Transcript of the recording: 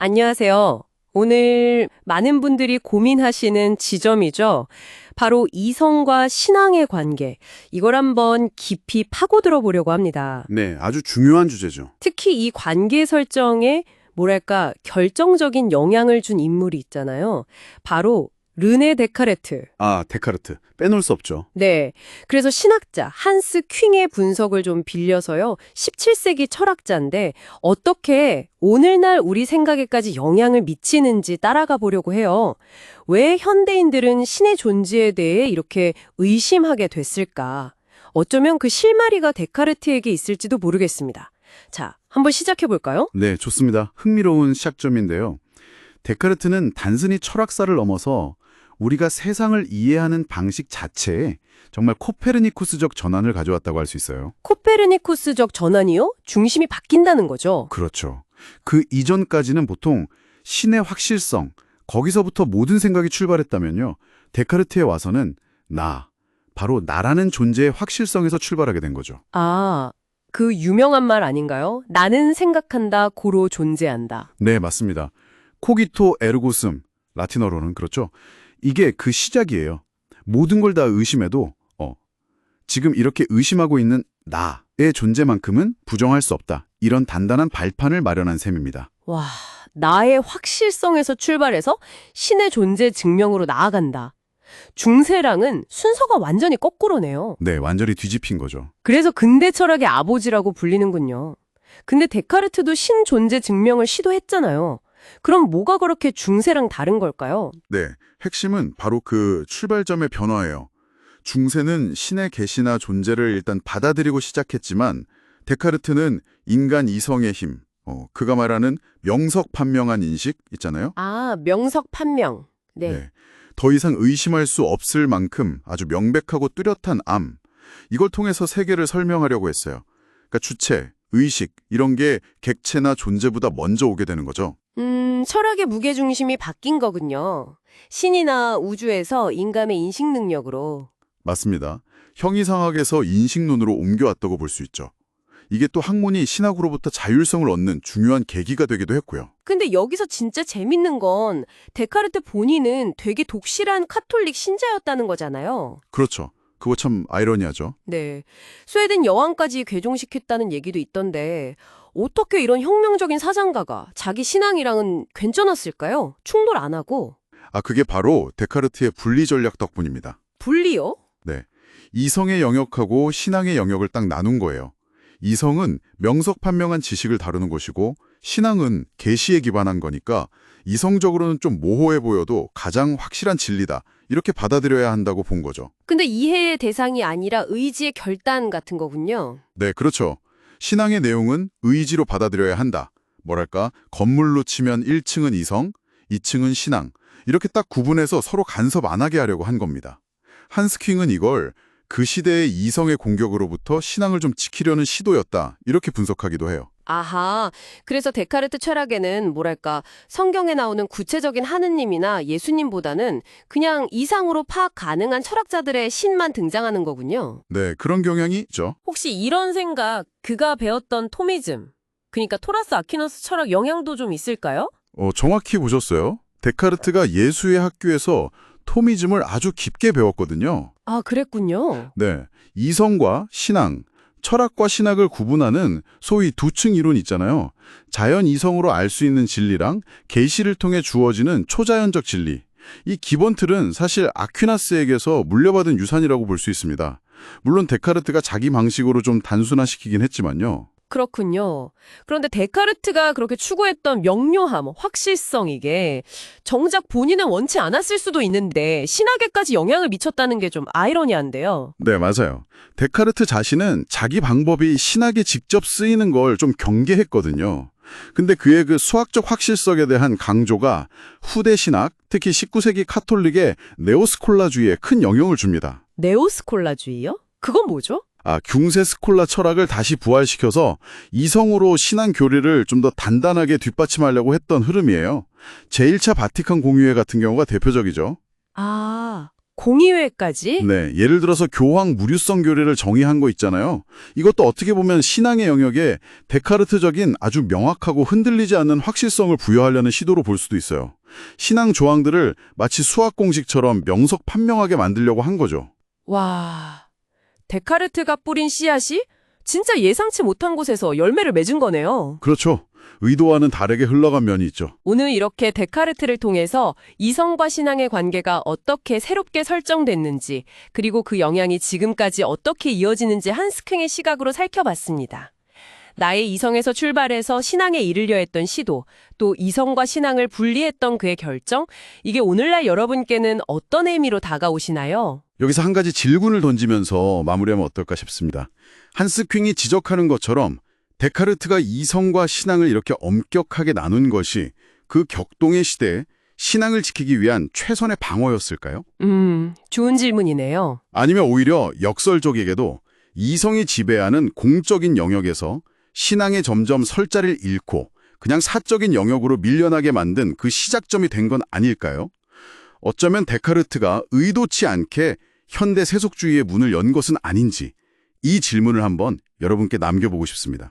안녕하세요. 오늘 많은 분들이 고민하시는 지점이죠. 바로 이성과 신앙의 관계. 이걸 한번 깊이 파고들어 보려고 합니다. 네, 아주 중요한 주제죠. 특히 이 관계 설정에 뭐랄까 결정적인 영향을 준 인물이 있잖아요. 바로 르네 데카르트. 아, 데카르트. 빼놓을 수 없죠. 네. 그래서 신학자 한스 퀼의 분석을 좀 빌려서요. 17세기 철학자인데 어떻게 오늘날 우리 생각에까지 영향을 미치는지 따라가 보려고 해요. 왜 현대인들은 신의 존재에 대해 이렇게 의심하게 됐을까? 어쩌면 그 실마리가 데카르트에게 있을지도 모르겠습니다. 자, 한번 시작해 볼까요? 네, 좋습니다. 흥미로운 시작점인데요. 데카르트는 단순히 철학사를 넘어서 우리가 세상을 이해하는 방식 자체에 정말 코페르니쿠스적 전환을 가져왔다고 할 수 있어요. 코페르니쿠스적 전환이요? 중심이 바뀐다는 거죠. 그렇죠. 그 이전까지는 보통 신의 확실성, 거기서부터 모든 생각이 출발했다면요. 데카르트에 와서는 바로 나라는 존재의 확실성에서 출발하게 된 거죠. 아, 그 유명한 말 아닌가요? 나는 생각한다, 고로 존재한다. 네, 맞습니다. 코기토 에르고 숨, 라틴어로는 그렇죠. 이게 그 시작이에요. 모든 걸 다 의심해도 지금 이렇게 의심하고 있는 나의 존재만큼은 부정할 수 없다. 이런 단단한 발판을 마련한 셈입니다. 와, 나의 확실성에서 출발해서 신의 존재 증명으로 나아간다. 중세랑은 순서가 완전히 거꾸로네요. 네, 완전히 뒤집힌 거죠. 그래서 근대 철학의 아버지라고 불리는군요. 근데 데카르트도 신 존재 증명을 시도했잖아요. 그럼 뭐가 그렇게 중세랑 다른 걸까요? 네, 핵심은 바로 그 출발점의 변화예요. 중세는 신의 계시나 존재를 일단 받아들이고 시작했지만 데카르트는 인간 이성의 힘, 그가 말하는 명석판명한 인식 있잖아요. 아, 명석판명. 네. 더 이상 의심할 수 없을 만큼 아주 명백하고 뚜렷한 암, 이걸 통해서 세계를 설명하려고 했어요. 그러니까 주체, 의식 이런 게 객체나 존재보다 먼저 오게 되는 거죠. 철학의 무게중심이 바뀐 거군요. 신이나 우주에서 인간의 인식 능력으로. 맞습니다. 형이상학에서 인식론으로 옮겨왔다고 볼 수 있죠. 이게 또 학문이 신학으로부터 자율성을 얻는 중요한 계기가 되기도 했고요. 근데 여기서 진짜 재밌는 건 데카르트 본인은 되게 독실한 카톨릭 신자였다는 거잖아요. 그렇죠. 그거 참 아이러니하죠. 네. 스웨덴 여왕까지 괴종시켰다는 얘기도 있던데 어떻게 이런 혁명적인 사상가가 자기 신앙이랑은 괜찮았을까요? 충돌 안 하고. 그게 바로 데카르트의 분리 전략 덕분입니다. 분리요? 네. 이성의 영역하고 신앙의 영역을 딱 나눈 거예요. 이성은 명석판명한 지식을 다루는 것이고 신앙은 계시에 기반한 거니까 이성적으로는 좀 모호해 보여도 가장 확실한 진리다. 이렇게 받아들여야 한다고 본 거죠. 근데 이해의 대상이 아니라 의지의 결단 같은 거군요. 네, 그렇죠. 신앙의 내용은 의지로 받아들여야 한다. 뭐랄까, 건물로 치면 1층은 이성, 2층은 신앙. 이렇게 딱 구분해서 서로 간섭 안 하게 하려고 한 겁니다. 한스 퀼은 이걸 그 시대의 이성의 공격으로부터 신앙을 좀 지키려는 시도였다. 이렇게 분석하기도 해요. 아하, 그래서 데카르트 철학에는 뭐랄까 성경에 나오는 구체적인 하느님이나 예수님보다는 그냥 이상으로 파악 가능한 철학자들의 신만 등장하는 거군요. 네, 그런 경향이 있죠. 혹시 이런 생각, 그가 배웠던 토미즘, 그러니까 토라스 아퀴나스 철학 영향도 좀 있을까요? 정확히 보셨어요. 데카르트가 예수의 학교에서 토미즘을 아주 깊게 배웠거든요. 아, 그랬군요. 네, 이성과 신앙, 철학과 신학을 구분하는 소위 두층 이론 있잖아요. 자연 이성으로 알 수 있는 진리랑 계시를 통해 주어지는 초자연적 진리. 이 기본 틀은 사실 아퀴나스에게서 물려받은 유산이라고 볼 수 있습니다. 물론 데카르트가 자기 방식으로 좀 단순화시키긴 했지만요. 그렇군요. 그런데 데카르트가 그렇게 추구했던 명료함, 확실성 이게 정작 본인은 원치 않았을 수도 있는데 신학에까지 영향을 미쳤다는 게 좀 아이러니한데요. 네, 맞아요. 데카르트 자신은 자기 방법이 신학에 직접 쓰이는 걸 좀 경계했거든요. 근데 그의 그 수학적 확실성에 대한 강조가 후대 신학, 특히 19세기 카톨릭의 네오스콜라주의에 큰 영향을 줍니다. 네오스콜라주의요? 그건 뭐죠? 중세 스콜라 철학을 다시 부활시켜서 이성으로 신앙 교리를 좀 더 단단하게 뒷받침하려고 했던 흐름이에요. 제1차 바티칸 공유회 같은 경우가 대표적이죠. 아, 공의회까지? 네, 예를 들어서 교황 무류성 교례를 정의한 거 있잖아요. 이것도 어떻게 보면 신앙의 영역에 데카르트적인 아주 명확하고 흔들리지 않는 확실성을 부여하려는 시도로 볼 수도 있어요. 신앙 조항들을 마치 수학 공식처럼 명석 판명하게 만들려고 한 거죠. 와, 데카르트가 뿌린 씨앗이 진짜 예상치 못한 곳에서 열매를 맺은 거네요. 그렇죠. 의도와는 다르게 흘러간 면이 있죠. 오늘 이렇게 데카르트를 통해서 이성과 신앙의 관계가 어떻게 새롭게 설정됐는지, 그리고 그 영향이 지금까지 어떻게 이어지는지 한스킹의 시각으로 살펴봤습니다. 나의 이성에서 출발해서 신앙에 이르려 했던 시도, 또 이성과 신앙을 분리했던 그의 결정, 이게 오늘날 여러분께는 어떤 의미로 다가오시나요? 여기서 한 가지 질문을 던지면서 마무리하면 어떨까 싶습니다. 한스 퀼이 지적하는 것처럼 데카르트가 이성과 신앙을 이렇게 엄격하게 나눈 것이 그 격동의 시대에 신앙을 지키기 위한 최선의 방어였을까요? 좋은 질문이네요. 아니면 오히려 역설적에게도 이성이 지배하는 공적인 영역에서 신앙에 점점 설 자리를 잃고 그냥 사적인 영역으로 밀려나게 만든 그 시작점이 된 건 아닐까요? 어쩌면 데카르트가 의도치 않게 현대 세속주의의 문을 연 것은 아닌지 이 질문을 한번 여러분께 남겨보고 싶습니다.